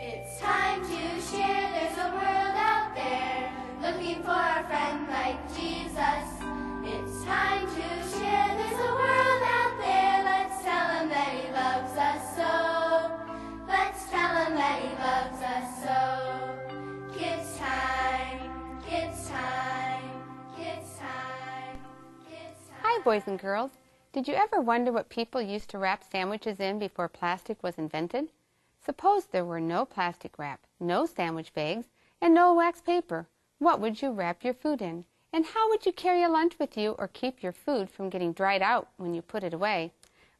It's time to share, there's a world out there, looking for a friend like Jesus. It's time to share, there's a world out there, let's tell him that he loves us so. Let's tell him that he loves us so. Kids time, kids time, kids time, kids time. Hi, boys and girls. Did you ever wonder what people used to wrap sandwiches in before plastic was invented? Suppose there were no plastic wrap, no sandwich bags, and no wax paper. What would you wrap your food in? And how would you carry a lunch with you or keep your food from getting dried out when you put it away?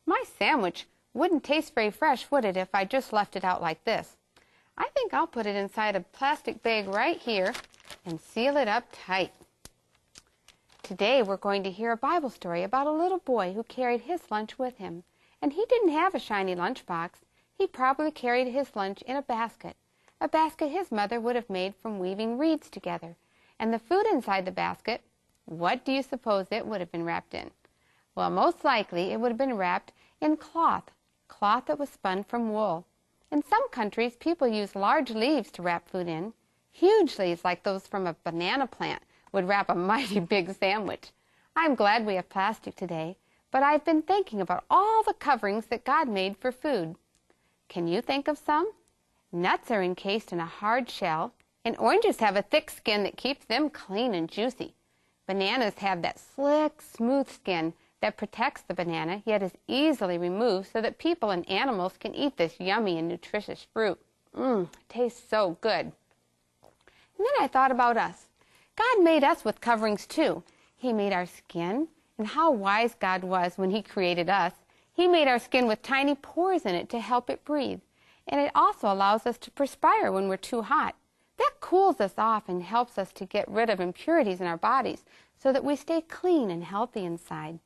My sandwich wouldn't taste very fresh, would it, if I just left it out like this? I think I'll put it inside a plastic bag right here and seal it up tight. Today we're going to hear a Bible story about a little boy who carried his lunch with him. And he didn't have a shiny lunchbox. He probably carried his lunch in a basket his mother would have made from weaving reeds together. And the food inside the basket, what do you suppose it would have been wrapped in? Well, most likely it would have been wrapped in cloth that was spun from wool. In some countries, people use large leaves to wrap food in. Huge leaves like those from a banana plant would wrap a mighty big sandwich. I'm glad we have plastic today, but I've been thinking about all the coverings that God made for food. Can you think of some? Nuts are encased in a hard shell, and oranges have a thick skin that keeps them clean and juicy. Bananas have that slick, smooth skin that protects the banana, yet is easily removed so that people and animals can eat this yummy and nutritious fruit. It tastes so good. And then I thought about us. God made us with coverings too. He made our skin, and how wise God was when He created us. He made our skin with tiny pores in it to help it breathe. And it also allows us to perspire when we're too hot. That cools us off and helps us to get rid of impurities in our bodies so that we stay clean and healthy inside.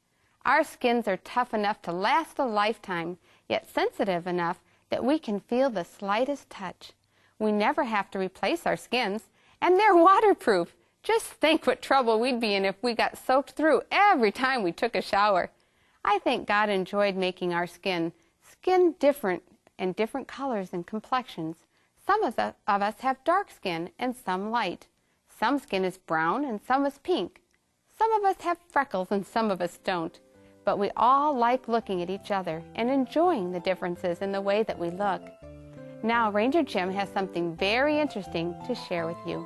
Our skins are tough enough to last a lifetime, yet sensitive enough that we can feel the slightest touch. We never have to replace our skins, and they're waterproof. Just think what trouble we'd be in if we got soaked through every time we took a shower. I think God enjoyed making our skin different and different colors and complexions. Some of us have dark skin and some light. Some skin is brown and some is pink. Some of us have freckles and some of us don't. But we all like looking at each other and enjoying the differences in the way that we look. Now, Ranger Jim has something very interesting to share with you.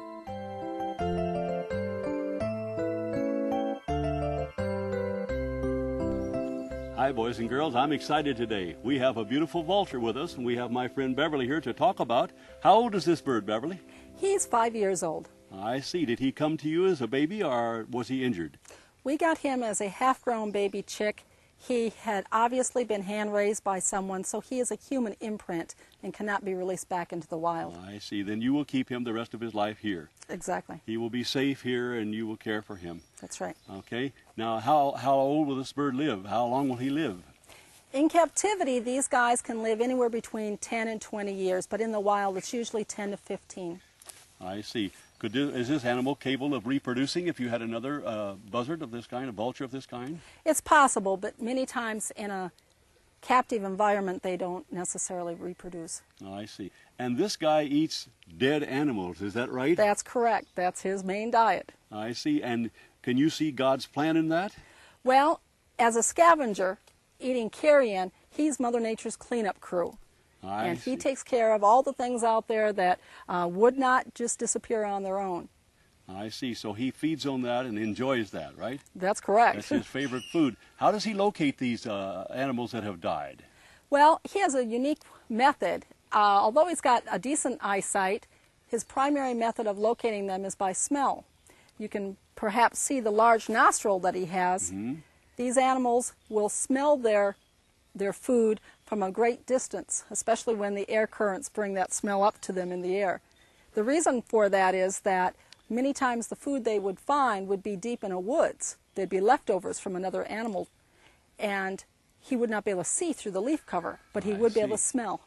Hi, boys and girls. I'm excited today. We have a beautiful vulture with us, and we have my friend Beverly here to talk about. How old is this bird, Beverly? He's 5 years old. I see. Did he come to you as a baby, or was he injured? We got him as a half-grown baby chick. He had obviously been hand-raised by someone, so he is a human imprint and cannot be released back into the wild. I see. Then you will keep him the rest of his life here. Exactly. He will be safe here, and you will care for him. That's right. Okay. Now, how old will this bird live? How long will he live? In captivity, these guys can live anywhere between 10 and 20 years, but in the wild, it's usually 10 to 15. I see. Is this animal capable of reproducing if you had another buzzard of this kind, a vulture of this kind? It's possible, but many times in a captive environment, they don't necessarily reproduce. Oh, I see. And this guy eats dead animals, is that right? That's correct. That's his main diet. I see. And can you see God's plan in that? Well, as a scavenger, eating carrion, he's Mother Nature's cleanup crew. And he takes care of all the things out there that would not just disappear on their own. I see. So he feeds on that and enjoys that, right? That's correct. That's his favorite food. How does he locate these animals that have died? Well, he has a unique method. Although he's got a decent eyesight, his primary method of locating them is by smell. You can perhaps see the large nostril that he has. Mm-hmm. These animals will smell their food from a great distance, especially when the air currents bring that smell up to them in the air. The reason for that is that many times the food they would find would be deep in a woods. They'd be leftovers from another animal, and he would not be able to see through the leaf cover, but he would be able to smell.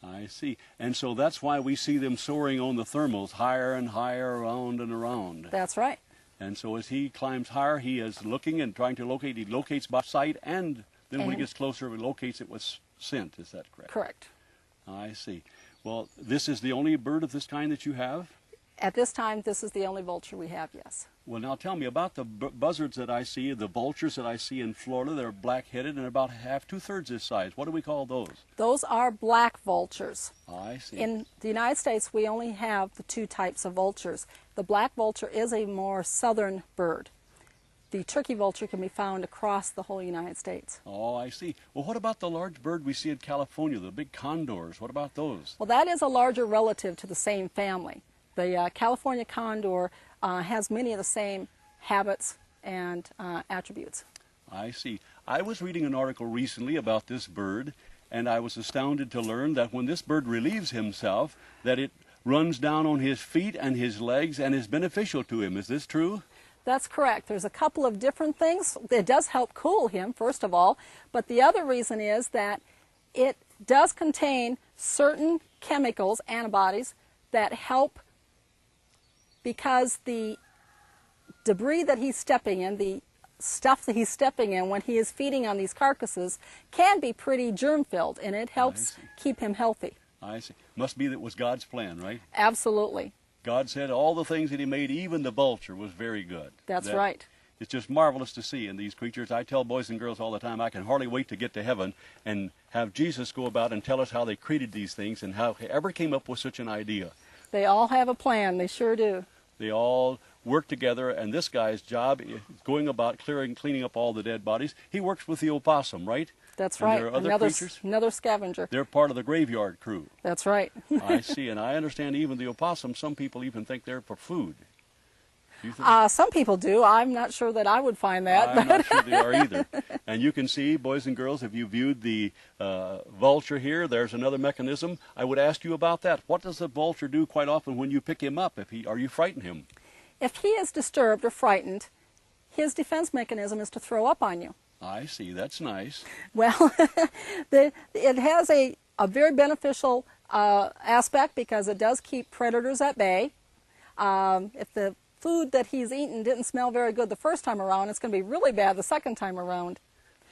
I see. And so that's why we see them soaring on the thermals, higher and higher, around and around. That's right. And so as he climbs higher, he is looking and trying to locate. He locates by sight, and then when he gets closer, he locates it with scent. Is that correct? Correct. I see. Well, this is the only bird of this kind that you have? At this time, this is the only vulture we have, yes. Well, now tell me about the buzzards that I see, the vultures that I see in Florida. They're black-headed and about two-thirds this size. What do we call those? Those are black vultures. I see. In the United States, we only have the two types of vultures. The black vulture is a more southern bird. The turkey vulture can be found across the whole United States. Oh, I see. Well, what about the large bird we see in California, the big condors? What about those? Well, that is a larger relative to the same family. The California condor has many of the same habits and attributes. I see. I was reading an article recently about this bird, and I was astounded to learn that when this bird relieves himself, that it runs down on his feet and his legs and is beneficial to him. Is this true? That's correct. There's a couple of different things. It does help cool him, first of all, but the other reason is that it does contain certain chemicals, antibodies, that help, because the debris that he's stepping in, the stuff that he's stepping in when he is feeding on these carcasses, can be pretty germ-filled, and it helps keep him healthy. I see. Must be that was God's plan, right? Absolutely. God said all the things that he made, even the vulture, was very good. That's right. It's just marvelous to see in these creatures. I tell boys and girls all the time, I can hardly wait to get to heaven and have Jesus go about and tell us how they created these things and how he ever came up with such an idea. They all have a plan. They sure do. They all work together, and this guy's job is going about cleaning up all the dead bodies. He works with the opossum, right? That's and right. There are other creatures? Another scavenger. They're part of the graveyard crew. That's right. I see, and I understand even the opossum, some people even think they're for food. Do you think? Some people do. I'm not sure that I would find that. I'm not sure they are either. And you can see, boys and girls, if you viewed the vulture here, there's another mechanism. I would ask you about that. What does the vulture do quite often when you pick him up? Are you frighten him? If he is disturbed or frightened, his defense mechanism is to throw up on you. I see. That's nice. Well, it has a very beneficial aspect because it does keep predators at bay. If the food that he's eaten didn't smell very good the first time around, it's going to be really bad the second time around.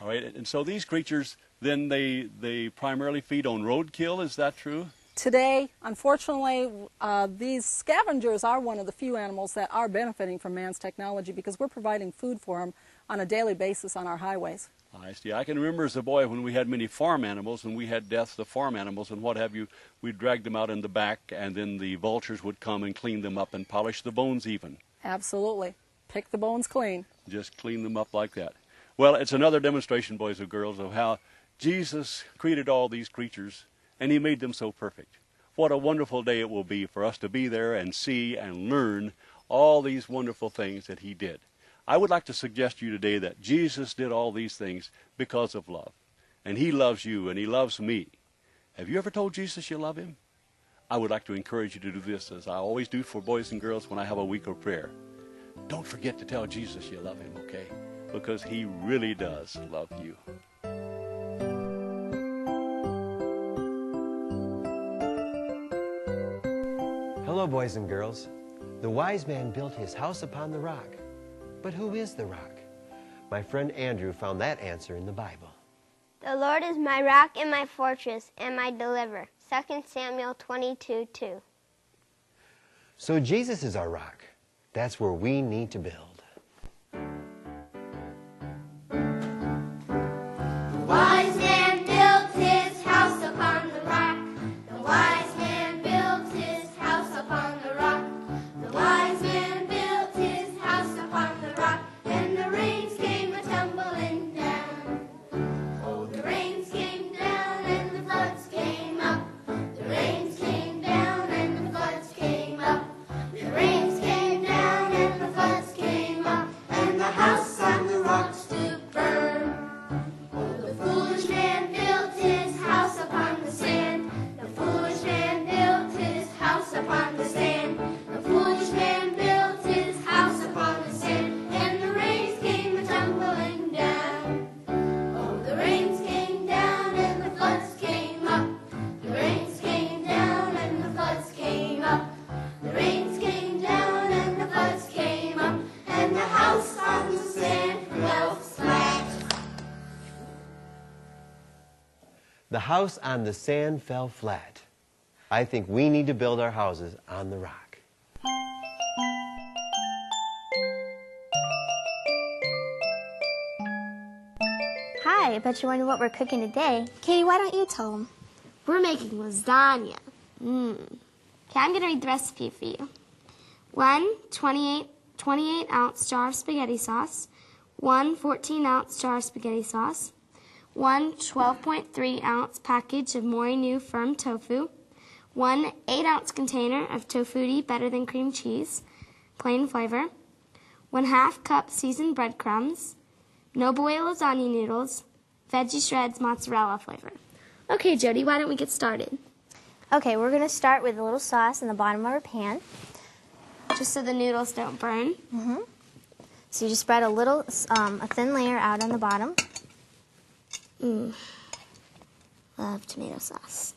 All right. And so these creatures, then they primarily feed on roadkill. Is that true? Today, unfortunately, these scavengers are one of the few animals that are benefiting from man's technology because we're providing food for them on a daily basis on our highways. I see. I can remember as a boy when we had many farm animals and we had deaths of farm animals and what have you, we'd drag them out in the back and then the vultures would come and clean them up and polish the bones even. Absolutely. Pick the bones clean. Just clean them up like that. Well, it's another demonstration, boys and girls, of how Jesus created all these creatures and he made them so perfect. What a wonderful day it will be for us to be there and see and learn all these wonderful things that he did. I would like to suggest to you today that Jesus did all these things because of love. And he loves you and he loves me. Have you ever told Jesus you love him? I would like to encourage you to do this as I always do for boys and girls when I have a week of prayer. Don't forget to tell Jesus you love him, okay? Because he really does love you. Hello, boys and girls. The wise man built his house upon the rock. But who is the rock? My friend Andrew found that answer in the Bible. The Lord is my rock and my fortress and my deliverer. 2 Samuel 22:2. So Jesus is our rock. That's where we need to build. Wise man built his house upon the rock. The wise man built his house upon the rock. The wise man built his house upon the rock. And the rains came a-tumbling down. Oh, the rains came down and the floods came up. The rains came down and the floods came up. The rains came down and the floods came up. And the house on the rock stood firm. The foolish man built his house upon the sand. The foolish man built his house upon the sand. The foolish man built his house upon the sand. And the rains came a-tumbling down. Oh, the rains came down and the floods came up. The rains came down and the floods came up. The rains came down and the floods came up. And the house on the sand fell flat. The house on the sand fell flat. I think we need to build our houses on the rock. Hi, I bet you're wondering what we're cooking today. Katie, why don't you tell them? We're making lasagna. Okay, I'm going to read the recipe for you. 1 28-ounce jar of spaghetti sauce, 1 14-ounce jar of spaghetti sauce, 1 12.3-ounce package of Morinu firm tofu, 1 8-ounce container of Tofutti better than cream cheese, plain flavor, 1/2 cup seasoned breadcrumbs, no boil lasagna noodles, veggie shreds, mozzarella flavor. Okay, Jody, why don't we get started? Okay, we're going to start with a little sauce in the bottom of our pan. Just so the noodles don't burn. So you just spread a thin layer out on the bottom. Love tomato sauce.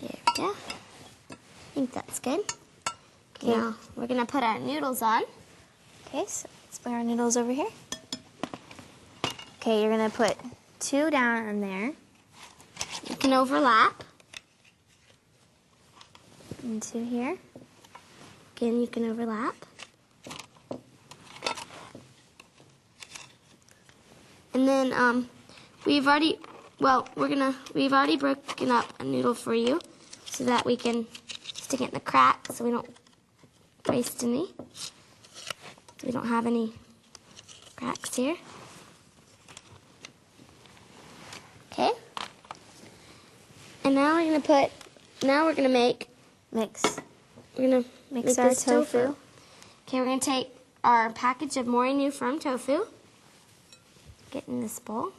There we go. I think that's good. Okay, now we're going to put our noodles on. Okay, so let's bring our noodles over here. Okay, you're going to put 2 down in there. You can overlap. And 2 here. Again, you can overlap. And then we've already broken up a noodle for you so that we can stick it in the crack so we don't waste any. So we don't have any cracks here. Okay. And now we're gonna mix our tofu. Okay, we're gonna take our package of Morinu firm tofu. Get in this bowl.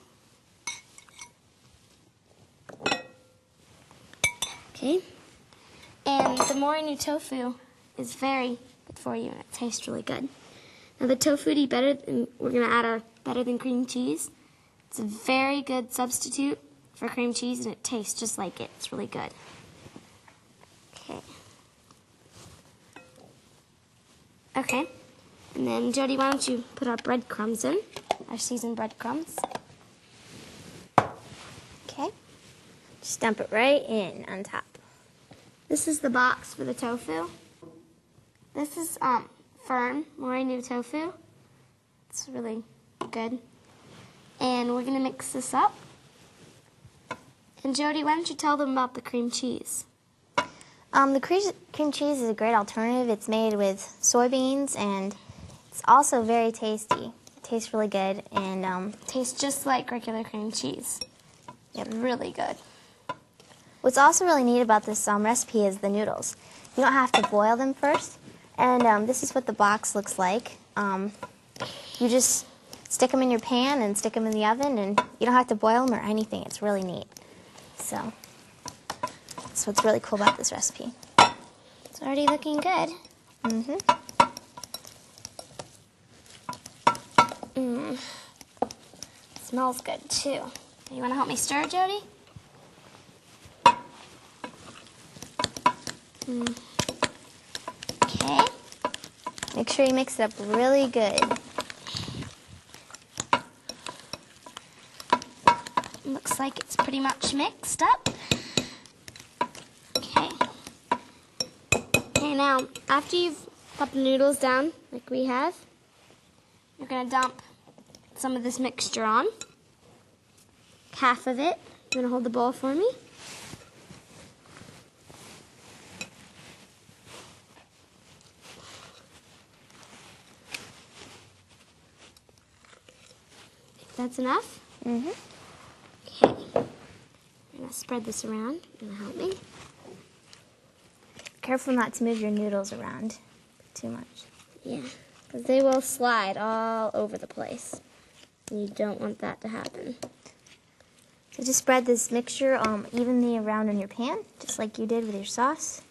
Okay. And the Morinu tofu is very good for you and it tastes really good. Now the Tofutti we're gonna add our better than cream cheese. It's a very good substitute for cream cheese and it tastes just like it. It's really good. Okay. Okay. And then Jody, why don't you put our breadcrumbs in? Our seasoned breadcrumbs. Okay. Just dump it right in on top. This is the box for the tofu. This is firm Morinu tofu. It's really good. And we're going to mix this up. And Jody, why don't you tell them about the cream cheese? The cream cheese is a great alternative. It's made with soybeans and it's also very tasty. It tastes really good and tastes just like regular cream cheese. Yep. Really good. What's also really neat about this recipe is the noodles. You don't have to boil them first. And this is what the box looks like. You just stick them in your pan and stick them in the oven, and you don't have to boil them or anything. It's really neat. So that's what's really cool about this recipe. It's already looking good. Smells good too. You want to help me stir, Jody? Okay. Make sure you mix it up really good. Looks like it's pretty much mixed up. Okay. Okay, now, after you've got the noodles down, like we have, you're going to dump some of this mixture on. Half of it. You want to hold the bowl for me? That's enough? Okay. I'm going to spread this around. You want to help me? Careful not to move your noodles around too much. Yeah, because they will slide all over the place. And you don't want that to happen. So just spread this mixture evenly around in your pan, just like you did with your sauce.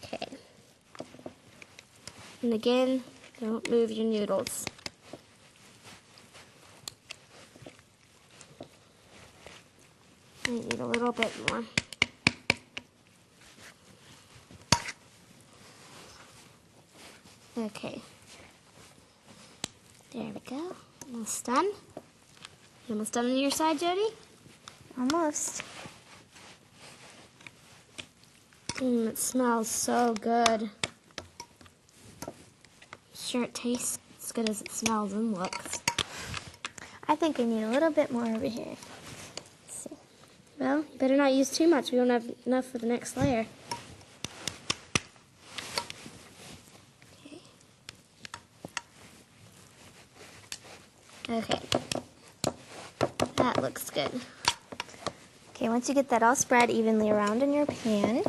Okay. And again, don't move your noodles. I need a little bit more. Okay. There we go. Almost done. You almost done on your side, Jody? Almost. It smells so good. Sure it tastes as good as it smells and looks. I think I need a little bit more over here. Let's see. Well, you better not use too much. We don't have enough for the next layer. Okay. That looks good. Okay, once you get that all spread evenly around in your pan,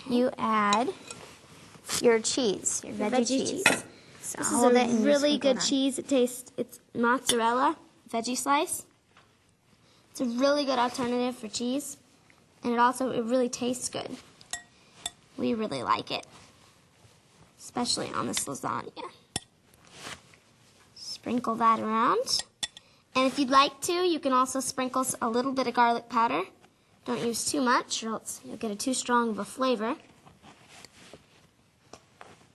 you add your cheese, your veggie cheese. So This hold it is a and really sprinkle it good on. cheese. It's mozzarella veggie slice. It's a really good alternative for cheese, and it really tastes good. We really like it, especially on this lasagna. Sprinkle that around, and if you'd like to, you can also sprinkle a little bit of garlic powder. Don't use too much, or else you'll get too strong of a flavor.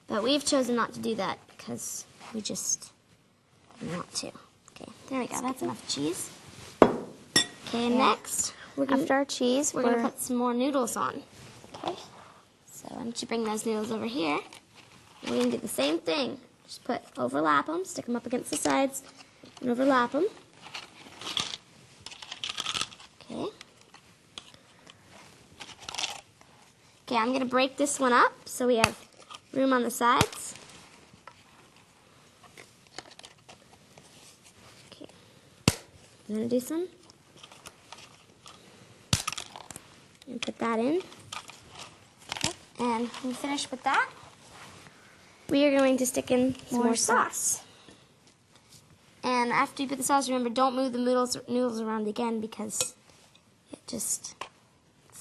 But we've chosen not to do that because we just want to. Okay, there we go. That's enough cheese. Okay, next, After our cheese, we're going to put some more noodles on. Okay, so why don't you bring those noodles over here? And we're going to do the same thing. Just overlap them, stick them up against the sides, and overlap them. Okay. Okay, I'm going to break this one up so we have room on the sides. Okay. I'm going to do some. And put that in. And when we finish with that, we are going to stick in some more sauce. And after you put the sauce, remember, don't move the noodles around again because it's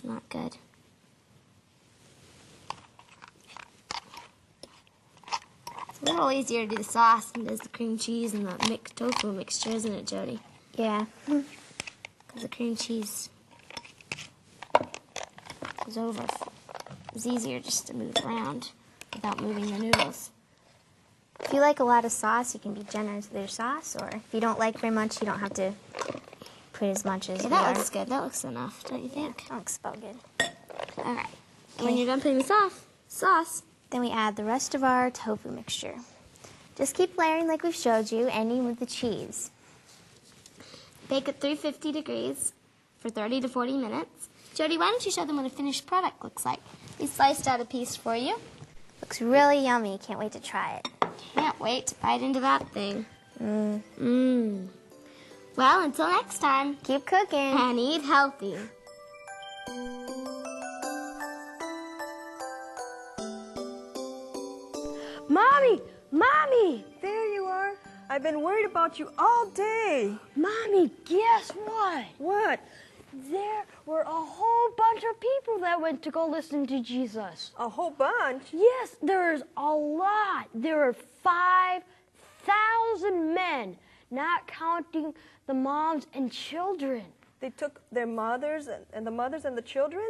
not good. It's a little easier to do the sauce than it is the cream cheese and the mixed tofu mixture, isn't it, Jody? Yeah. Because the cream cheese is over. It's easier just to move around without moving the noodles. If you like a lot of sauce, you can be generous with your sauce, or if you don't like very much, you don't have to put as much as Okay, we are. that looks good. That looks enough, don't you think? That looks about good. All right. When you're done putting the sauce, Then we add the rest of our tofu mixture. Just keep layering like we've showed you, ending with the cheese. bake at 350 degrees for 30 to 40 minutes. Jody, why don't you show them what a finished product looks like? We sliced out a piece for you. Looks really yummy. Can't wait to try it. Can't wait to bite into that thing. Well, until next time, Keep cooking. and eat healthy. Mommy! Mommy! There you are. I've been worried about you all day. Mommy, guess what? What? There were a whole bunch of people that went to go listen to Jesus. A whole bunch? Yes, there's a lot. There were 5,000 men, not counting the moms and children. They took their mothers and the mothers and the children?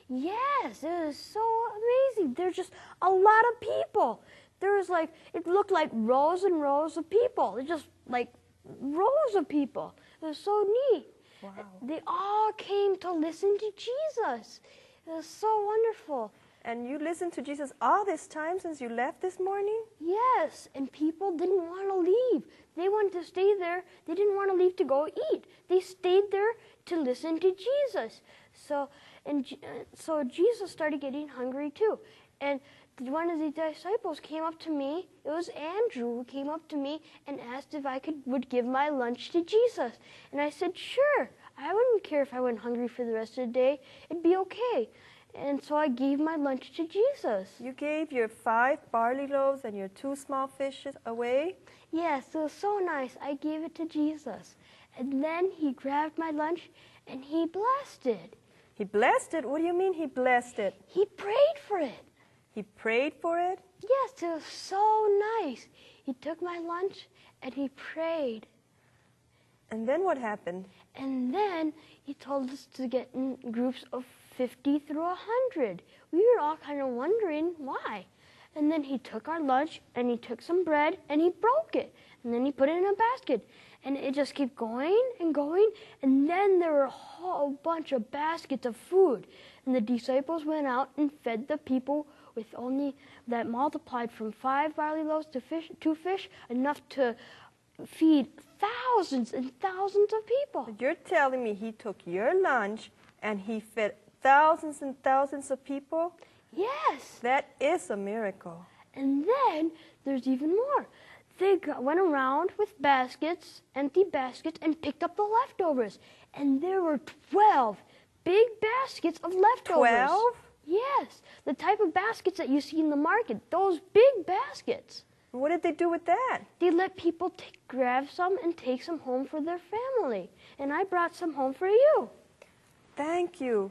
Yes, it was so amazing. There's just a lot of people. There was it looked like rows and rows of people. It's just like rows of people. It was so neat. Wow. They all came to listen to Jesus. It was so wonderful. And you listened to Jesus all this time since you left this morning? Yes, and people didn't want to leave. They wanted to stay there. They didn't want to leave to go eat. They stayed there to listen to Jesus. So Jesus started getting hungry too. And one of the disciples came up to me. It was Andrew who came up to me and asked if I would give my lunch to Jesus. And I said, sure. I wouldn't care if I went hungry for the rest of the day. It'd be okay. And so I gave my lunch to Jesus. You gave your 5 barley loaves and your 2 small fishes away? Yes, it was so nice. I gave it to Jesus. And then he grabbed my lunch and he blessed it. He blessed it? What do you mean he blessed it? He prayed for it. He prayed for it? Yes, it was so nice. He took my lunch and he prayed. And then what happened? And then he told us to get in groups of 50 through 100. We were all kind of wondering why. And then he took our lunch and he took some bread and he broke it. And then he put it in a basket. And it just kept going and going, and then there were a whole bunch of baskets of food. And the disciples went out and fed the people with only that multiplied from 5 barley loaves to 2 fish, enough to feed thousands and thousands of people. You're telling me he took your lunch and he fed thousands and thousands of people? Yes. That is a miracle. And then there's even more. They went around with baskets, empty baskets, and picked up the leftovers. And there were 12 big baskets of leftovers. 12? Yes, the type of baskets that you see in the market, those big baskets. What did they do with that? They let people grab some and take some home for their family. And I brought some home for you. Thank you.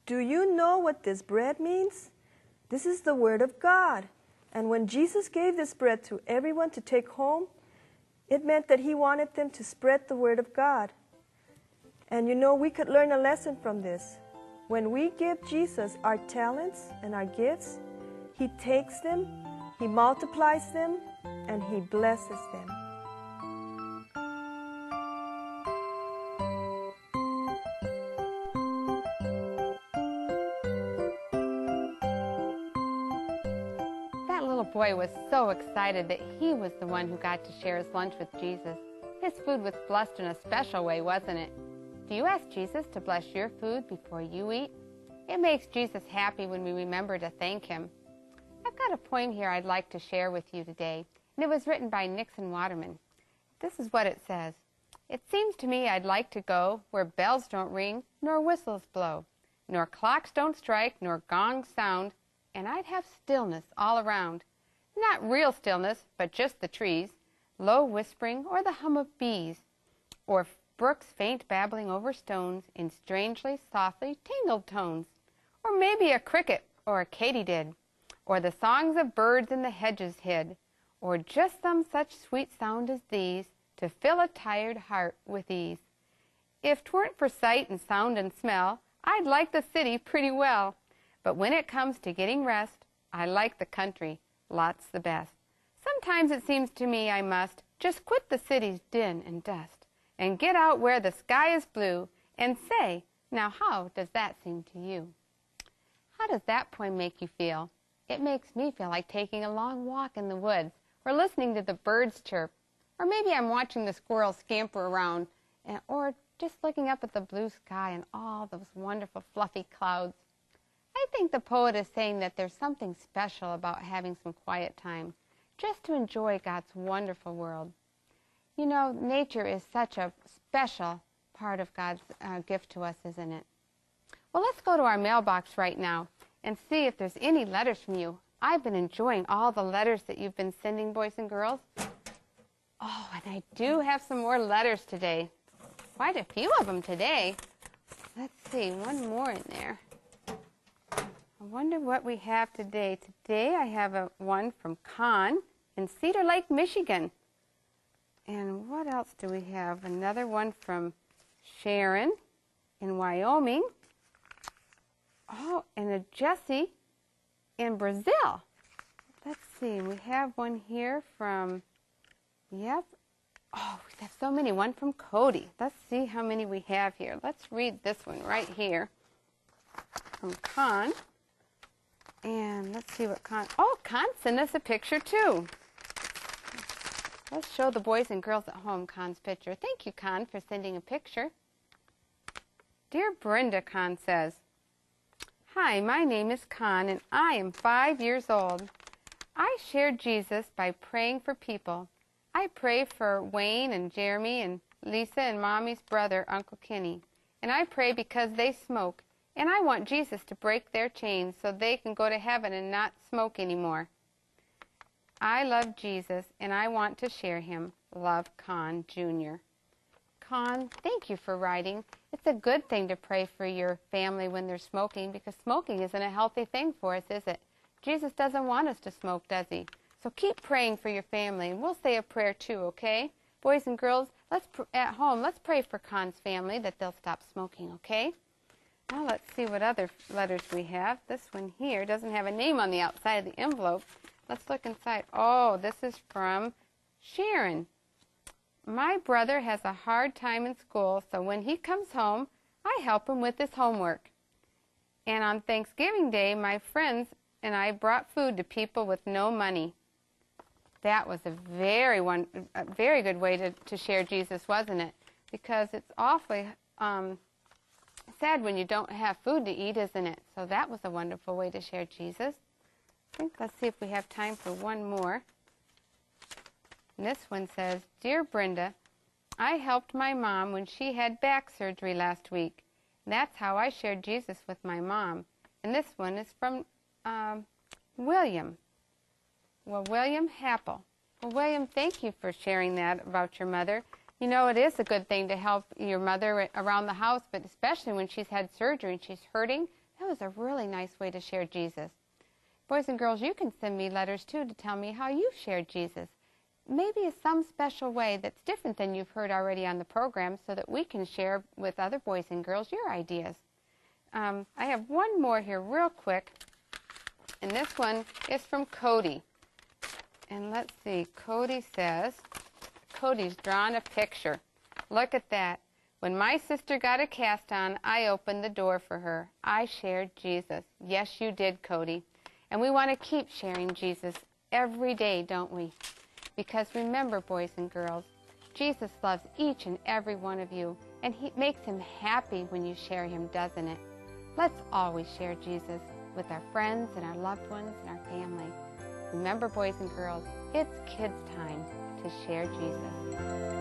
Do you know what this bread means? This is the Word of God. And when Jesus gave this bread to everyone to take home, it meant that he wanted them to spread the Word of God. And you know, we could learn a lesson from this. When we give Jesus our talents and our gifts, he takes them, he multiplies them, and he blesses them. That little boy was so excited that he was the one who got to share his lunch with Jesus. His food was blessed in a special way, wasn't it? Do you ask Jesus to bless your food before you eat? It makes Jesus happy when we remember to thank him. I've got a poem here I'd like to share with you today, and it was written by Nixon Waterman. This is what it says. It seems to me I'd like to go where bells don't ring, nor whistles blow, nor clocks don't strike, nor gongs sound, and I'd have stillness all around. Not real stillness, but just the trees, low whispering, or the hum of bees, or brooks faint babbling over stones in strangely, softly tingled tones, or maybe a cricket or a katydid, or the songs of birds in the hedges hid, or just some such sweet sound as these to fill a tired heart with ease. If 'tweren't for sight and sound and smell, I'd like the city pretty well, but when it comes to getting rest, I like the country lots the best. Sometimes it seems to me I must just quit the city's din and dust and get out where the sky is blue and say, now how does that seem to you? How does that poem make you feel? It makes me feel like taking a long walk in the woods, or listening to the birds chirp, or maybe I'm watching the squirrels scamper around, or just looking up at the blue sky and all those wonderful fluffy clouds. I think the poet is saying that there's something special about having some quiet time, just to enjoy God's wonderful world. You know, nature is such a special part of God's gift to us, isn't it? Well, let's go to our mailbox right now and see if there's any letters from you. I've been enjoying all the letters that you've been sending, boys and girls. Oh, and I do have some more letters today. Quite a few of them today. Let's see, one more in there. I wonder what we have today. Today I have one from Con in Cedar Lake, Michigan. And what else do we have? Another one from Sharon in Wyoming. Oh, and a Jessie in Brazil. Let's see, we have one here from, yep. Oh, we have so many. One from Cody. Let's see how many we have here. Let's read this one right here from Con. And let's see what Con, oh, Con sent us a picture too. Let's show the boys and girls at home Con's picture. Thank you, Con, for sending a picture. Dear Brenda, Con says, hi, my name is Con, and I am 5 years old. I share Jesus by praying for people. I pray for Wayne and Jeremy and Lisa and Mommy's brother, Uncle Kenny. And I pray because they smoke, and I want Jesus to break their chains so they can go to heaven and not smoke anymore. I love Jesus, and I want to share him. Love, Con Jr. Con, thank you for writing. It's a good thing to pray for your family when they're smoking, because smoking isn't a healthy thing for us, is it? Jesus doesn't want us to smoke, does he? So keep praying for your family, and we'll say a prayer too, okay? Boys and girls, at home, let's pray for Con's family that they'll stop smoking, okay? Now let's see what other letters we have. This one here doesn't have a name on the outside of the envelope. Let's look inside. Oh, this is from Sharon. My brother has a hard time in school, so when he comes home, I help him with his homework. And on Thanksgiving Day, my friends and I brought food to people with no money. That was a very good way to share Jesus, wasn't it? Because it's awfully sad when you don't have food to eat, isn't it? So that was a wonderful way to share Jesus. Let's see if we have time for one more. And this one says, Dear Brenda, I helped my mom when she had back surgery last week. That's how I shared Jesus with my mom. And this one is from William. Well, William Happel. Well, William, thank you for sharing that about your mother. You know, it is a good thing to help your mother around the house, but especially when she's had surgery and she's hurting. That was a really nice way to share Jesus. Boys and girls, you can send me letters, too, to tell me how you've shared Jesus. Maybe in some special way that's different than you've heard already on the program so that we can share with other boys and girls your ideas. I have one more here real quick, and this one is from Cody. And let's see, Cody says, Cody's drawn a picture. Look at that. When my sister got a cast on, I opened the door for her. I shared Jesus. Yes, you did, Cody. And we want to keep sharing Jesus every day, don't we? Because remember, boys and girls, Jesus loves each and every one of you, and He makes Him happy when you share Him, doesn't it? Let's always share Jesus with our friends and our loved ones and our family. Remember, boys and girls, it's kids' time to share Jesus.